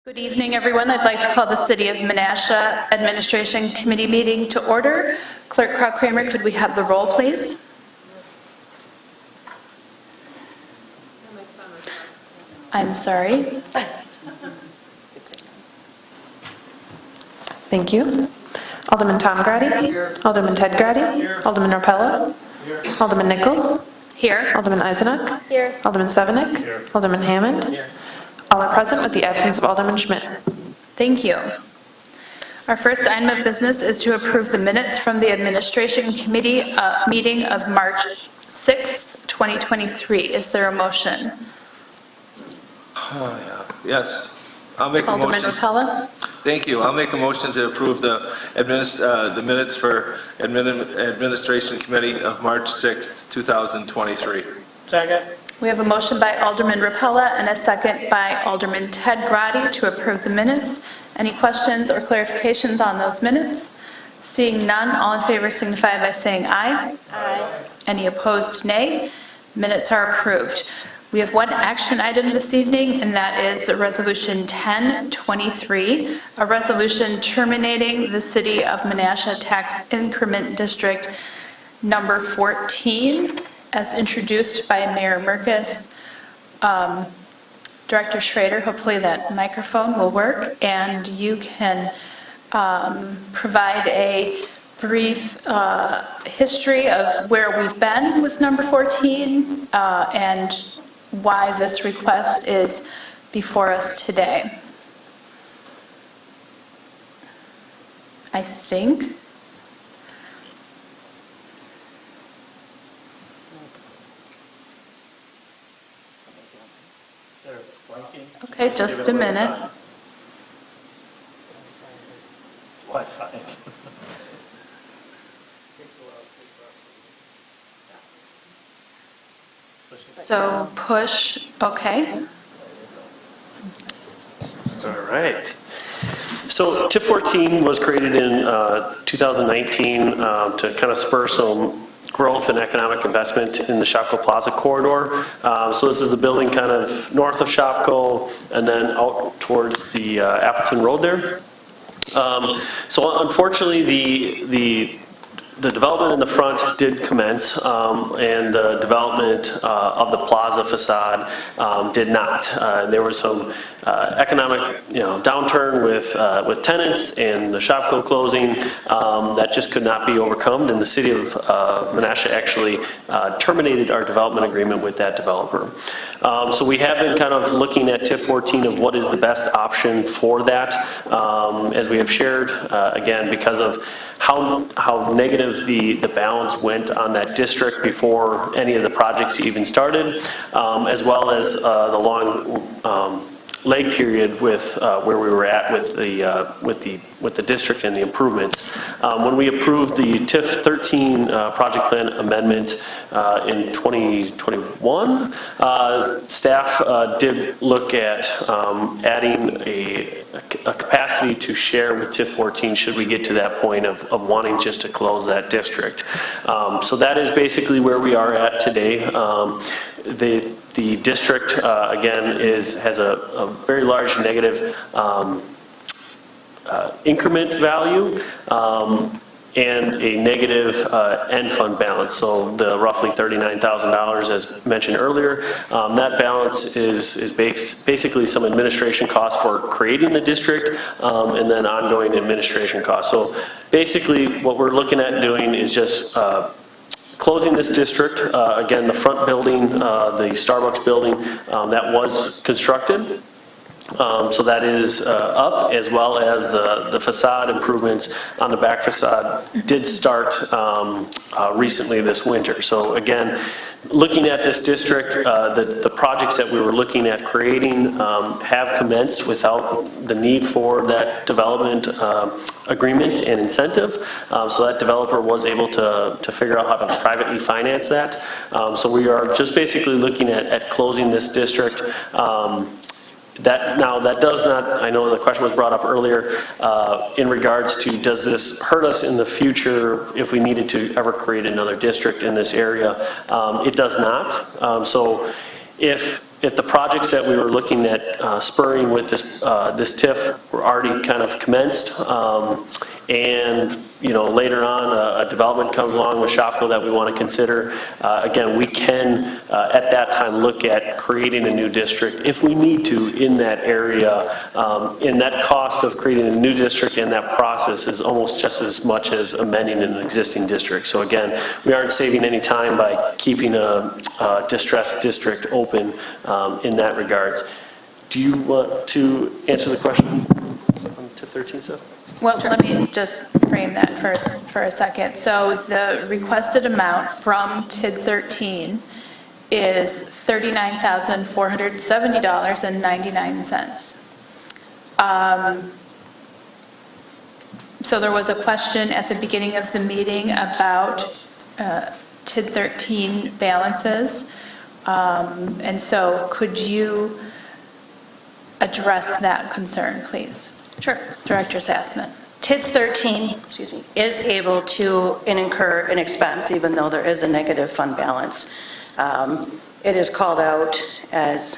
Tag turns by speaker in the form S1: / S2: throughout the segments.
S1: Good evening, everyone. I'd like to call the City of Menasha Administration Committee meeting to order. Clerk Kramer, could we have the roll, please? I'm sorry.
S2: Thank you. Alderman Tom Grady. Here. Alderman Ted Grady. Here. Alderman Rapella. Here. Alderman Nichols.
S1: Here.
S2: Alderman Eisenach.
S3: Here.
S2: Alderman Sevenik.
S3: Here.
S2: Alderman Hammond.
S3: Here.
S2: All are present with the absence of Alderman Schmidt.
S1: Thank you. Our first item of business is to approve the minutes from the Administration Committee meeting of March 6th, 2023. Is there a motion?
S4: Yes. I'll make a
S1: Alderman
S4: motion.
S1: Rapella?
S4: Thank you. I'll make a motion to approve the minutes for Administration Committee of March 6th, 2023.
S3: Second.
S1: We have a motion by Alderman Rapella and a second by Alderman Ted Grady to approve the minutes. Any questions or clarifications on those minutes? Seeing none, all in favor signify by saying aye.
S3: Aye.
S1: Any opposed, nay. Minutes are approved. We have one action item this evening, and that is Resolution 1023, a resolution terminating the City of Menasha Tax Increment District number 14, as introduced by Mayor Merkes. Director Schrader, hopefully that microphone will work, and you can provide a brief history of where we've been with number 14 and why this request is before us today. I think. Okay, just a minute.
S3: Wi-Fi.
S1: So push, okay.
S5: All right. So TIF 14 was created in 2019 to kind of spur some growth and economic investment in the Shopko Plaza corridor. So this is the building kind of north of Shopko and then out towards the Appleton Road there. So unfortunately, the development in the front did commence, and the development of the plaza facade did not. There was some economic, downturn with tenants and the Shopko closing that just could not be overcome. And the city of Menasha actually terminated our development agreement with that developer. So we have been kind of looking at TIF 14 of what is the best option for that. As we have shared, again, because of how negative the balance went on that district before any of the projects even started, as well as the long lag period with where we were at with the district and the improvements. When we approved the TIF 13 project plan amendment in 2021, staff did look at adding a capacity to share with TIF 14 should we get to that point of wanting just to close that district. So that is basically where we are at today. The district, again, has a very large negative increment value and a negative end fund balance. So the roughly $39,000, as mentioned earlier, that balance is basically some administration costs for creating the district and then ongoing administration costs. So basically what we're looking at doing is just closing this district. Again, the front building, the Starbucks building, that was constructed. So that is up, as well as the facade improvements on the back facade did start recently this winter. So again, looking at this district, the projects that we were looking at creating have commenced without the need for that development agreement and incentive. So that developer was able to figure out how to privately finance that. So we are just basically looking at closing this district. That does not, I know the question was brought up earlier in regards to does this hurt us in the future if we needed to ever create another district in this area? It does not. So if if the projects that we were looking at spurring with this TIF were already kind of commenced, and, later on, a development comes along with Shopko that we want to consider, again, we can, at that time, look at creating a new district if we need to in that area. And that cost of creating a new district in that process is almost just as much as amending an existing district. So again, we aren't saving any time by keeping a distressed district open in that regards. Do you want to answer the question to 13, Seth?
S1: Well, let me just frame that for a second. So the requested amount from TID 13 is $39,470.99. So there was a question at the beginning of the meeting about TID 13 balances. And so could you address that concern, please?
S6: Sure.
S1: Director Sassman.
S6: TID 13, is able to incur an expense even though there is a negative fund balance. It is called out as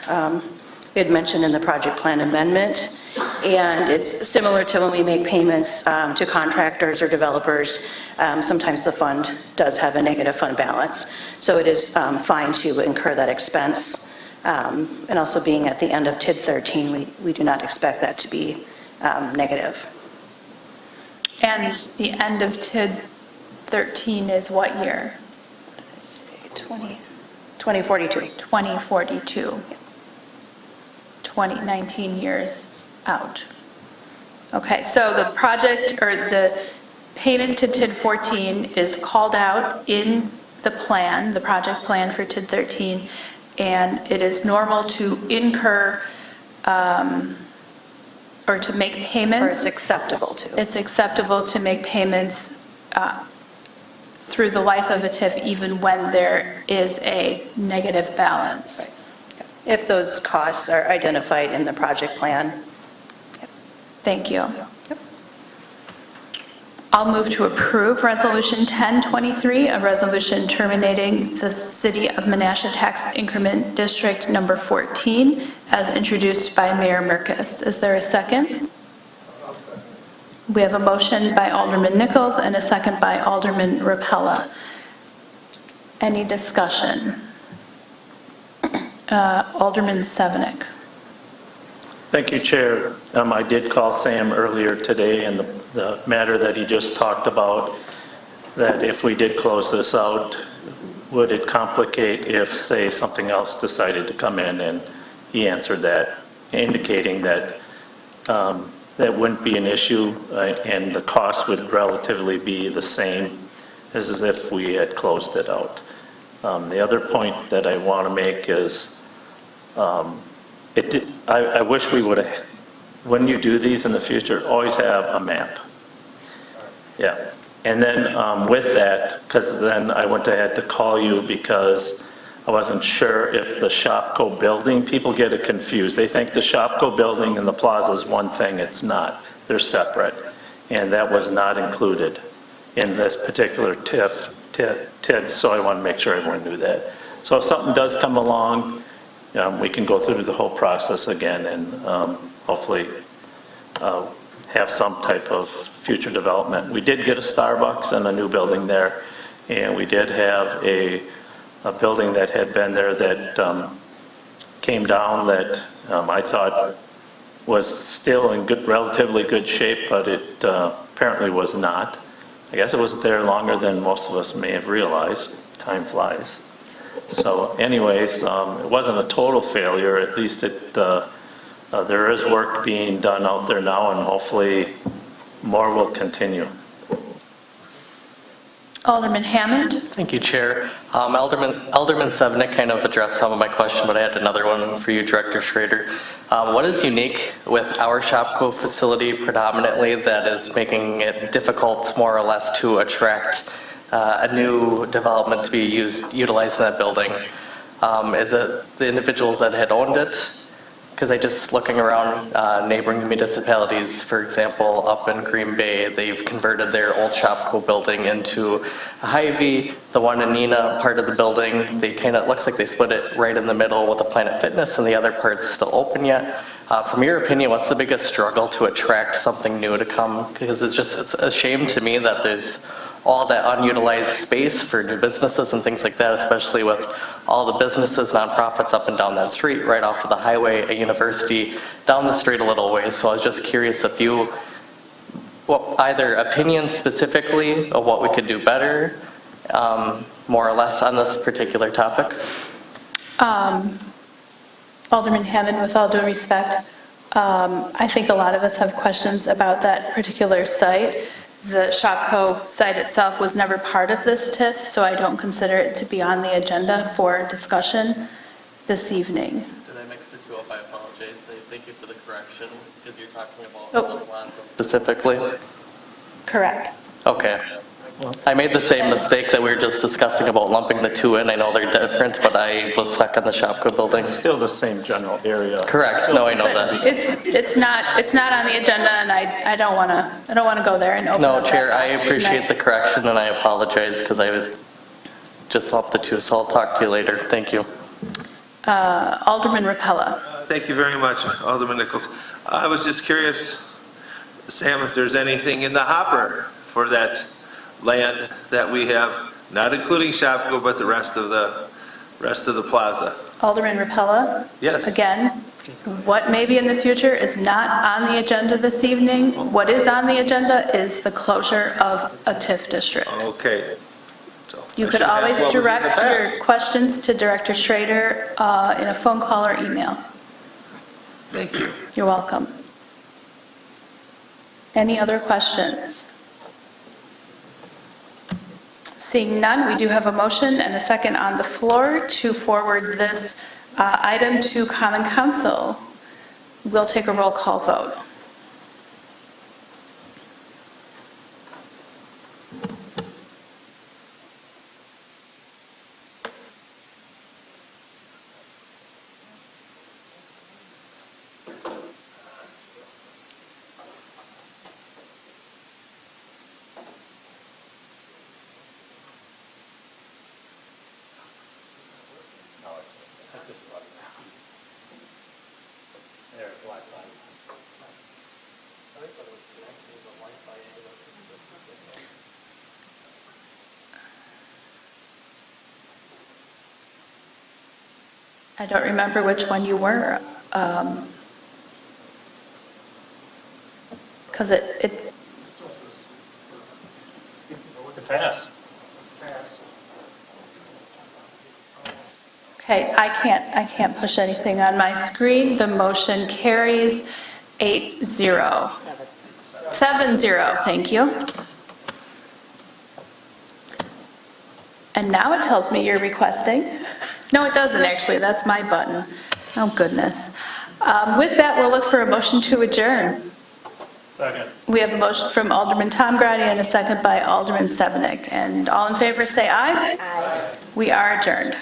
S6: we had mentioned in the project plan amendment, and it's similar to when we make payments to contractors or developers. Sometimes the fund does have a negative fund balance, so it is fine to incur that expense. And also being at the end of TID 13, we do not expect that to be negative.
S1: And the end of TID 13 is what year?
S6: 2042.
S1: 2042. 19 years out. Okay, so the project or the payment to TID 14 is called out in the plan, the project plan for TID 13, and it is normal to incur or to make payments.
S6: Or it's acceptable to.
S1: It's acceptable to make payments through the life of a TIF even when there is a negative balance.
S6: Right. If those costs are identified in the project plan.
S1: Thank you. I'll move to approve Resolution 1023, a resolution terminating the City of Menasha Tax Increment District Number 14, as introduced by Mayor Merkes. Is there a second? We have a motion by Alderman Nichols and a second by Alderman Rapella. Any discussion? Alderman Severnick.
S3: Thank you, Chair. I did call Sam earlier today, and the matter that he just talked about, that if we did close this out, would it complicate if, say, something else decided to come in? And he answered that, indicating that that wouldn't be an issue, and the cost would relatively be the same as if we had closed it out. The other point that I want to make is I wish we would have, when you do these in the future, always have a map. Yeah. And then with that, because then I went ahead to call you because I wasn't sure if the Shopko building, people get it confused. They think the Shopko building and the plaza is one thing. It's not. They're separate. And that was not included in this particular TID, so I want to make sure everyone knew that. So if something does come along, we can go through the whole process again and hopefully have some type of future development. We did get a Starbucks and a new building there, and we did have a building that had been there that came down that I thought was still in relatively good shape, but it apparently was not. I guess it wasn't there longer than most of us may have realized. Time flies. So anyways, it wasn't a total failure. At least there is work being done out there now, and hopefully more will continue.
S1: Alderman Hammond.
S7: Thank you, Chair. Alderman Severnick kind of addressed some of my question, but I had another one for you, Director Schrader. What is unique with our Shopko facility predominantly that is making it difficult, more or less, to attract a new development to be utilized in that building? Is it the individuals that had owned it because I just looking around neighboring municipalities, for example, up in Green Bay, they've converted their old Shopko building into a Hy-Vee. The one in Neenah, part of the building, they kind of, looks like they split it right in the middle with a Planet Fitness, and the other part's still open yet. From your opinion, what's the biggest struggle to attract something new to come? Because it's a shame to me that there's all that unutilized space for new businesses and things like that, especially with all the businesses, nonprofits up and down that street, right off of the highway, a university down the street a little ways. So I was just curious if you, well, either opinions specifically of what we could do better, more or less on this particular topic.
S1: Alderman Hammond, with all due respect, I think a lot of us have questions about that particular site. The Shopko site itself was never part of this TIF, so I don't consider it to be on the agenda for discussion this evening.
S7: Did I mix the two up? I apologize. Thank you for the correction, because you're talking about
S1: Oh.
S7: the plaza specifically.
S1: Correct.
S7: Okay. I made the same mistake that we were just discussing about lumping the two in. I know they're different, but I was stuck in the Shopko building.
S3: It's still the same general area.
S7: Correct. No, I know
S1: But
S7: that.
S1: it's not on the agenda, and I don't want to go there and open
S7: No,
S1: up that
S7: Chair, I
S1: box
S7: appreciate
S1: tonight.
S7: the correction, and I apologize because I just lumped the two, so I'll talk to you later. Thank you.
S1: Alderman Rapella.
S4: Thank you very much, Alderman Nichols. I was just curious, Sam, if there's anything in the hopper for that land that we have, not including Shopko, but the rest of the plaza.
S1: Alderman Rapella.
S4: Yes.
S1: Again, what may be in the future is not on the agenda this evening. What is on the agenda is the closure of a TIF district.
S4: Okay. So
S1: You
S4: I
S1: could
S4: should ask
S1: always
S4: what was in the
S1: direct
S4: past.
S1: your questions to Director Schrader in a phone call or email.
S4: Thank you.
S1: You're welcome. Any other questions? Seeing none, we do have a motion and a second on the floor to forward this item to Common Council. We'll take a roll call vote. I don't remember which one you were, because it,
S3: Pass.
S1: okay, I can't push anything on my screen. The motion carries 8-0. 7-0, thank you. And now it tells me you're requesting. No, it doesn't actually, that's my button. Oh, goodness. With that, we'll look for a motion to adjourn.
S3: Second.
S1: We have a motion from Alderman Tom Grady and a second by Alderman Severnick. And all in favor say aye. Aye. We are adjourned.